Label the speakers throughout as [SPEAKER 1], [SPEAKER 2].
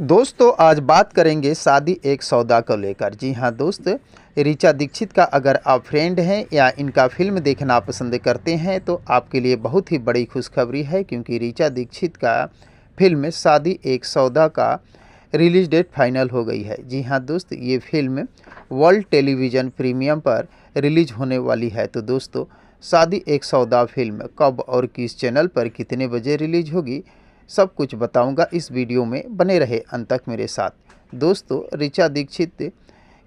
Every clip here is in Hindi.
[SPEAKER 1] दोस्तों आज बात करेंगे शादी एक सौदा को लेकर। जी हाँ दोस्त, ऋचा दीक्षित का अगर आप फ्रेंड हैं या इनका फिल्म देखना पसंद करते हैं तो आपके लिए बहुत ही बड़ी खुशखबरी है, क्योंकि ऋचा दीक्षित का फिल्म शादी एक सौदा का रिलीज डेट फाइनल हो गई है। जी हाँ दोस्त, ये फिल्म वर्ल्ड टेलीविज़न प्रीमियम पर रिलीज होने वाली है। तो दोस्तों, शादी एक सौदा फिल्म कब और किस चैनल पर कितने बजे रिलीज होगी, सब कुछ बताऊंगा इस वीडियो में। बने रहे अंत तक मेरे साथ। दोस्तों, ऋचा दीक्षित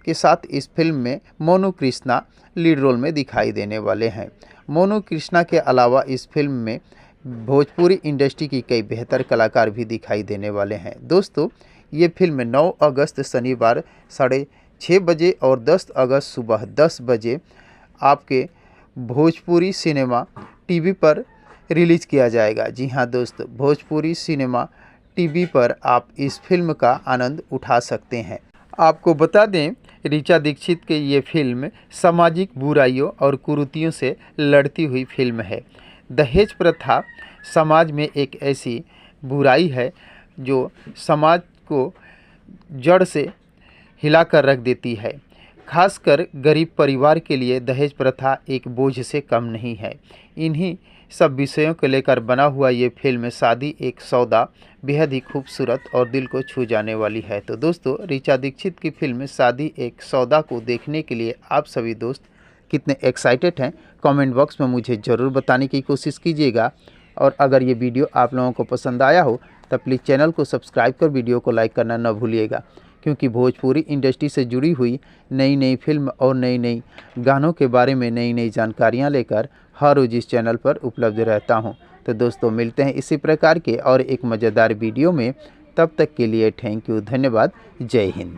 [SPEAKER 1] के साथ इस फिल्म में मोनू कृष्णा लीड रोल में दिखाई देने वाले हैं। मोनू कृष्णा के अलावा इस फिल्म में भोजपुरी इंडस्ट्री की कई बेहतर कलाकार भी दिखाई देने वाले हैं। दोस्तों, ये फिल्म 9 अगस्त शनिवार 6:30 बजे और 10 अगस्त सुबह 10 बजे आपके भोजपुरी सिनेमा टीवी पर रिलीज़ किया जाएगा। जी हाँ दोस्त, भोजपुरी सिनेमा टीवी पर आप इस फिल्म का आनंद उठा सकते हैं। आपको बता दें, ऋचा दीक्षित की ये फिल्म सामाजिक बुराइयों और कुरीतियों से लड़ती हुई फिल्म है। दहेज प्रथा समाज में एक ऐसी बुराई है जो समाज को जड़ से हिलाकर रख देती है। खासकर गरीब परिवार के लिए दहेज प्रथा एक बोझ से कम नहीं है। इन्हीं सब विषयों को लेकर बना हुआ ये फिल्म शादी एक सौदा बेहद ही खूबसूरत और दिल को छू जाने वाली है। तो दोस्तों, ऋचा दीक्षित की फिल्म शादी एक सौदा को देखने के लिए आप सभी दोस्त कितने एक्साइटेड हैं, कमेंट बॉक्स में मुझे ज़रूर बताने की कोशिश कीजिएगा। और अगर ये वीडियो आप लोगों को पसंद आया हो तो प्लीज़ चैनल को सब्सक्राइब कर वीडियो को लाइक करना न भूलिएगा, क्योंकि भोजपुरी इंडस्ट्री से जुड़ी हुई नई नई फिल्म और नई नई गानों के बारे में नई नई जानकारियां लेकर हर रोज़ इस चैनल पर उपलब्ध रहता हूं। तो दोस्तों, मिलते हैं इसी प्रकार के और एक मज़ेदार वीडियो में। तब तक के लिए थैंक यू, धन्यवाद, जय हिंद।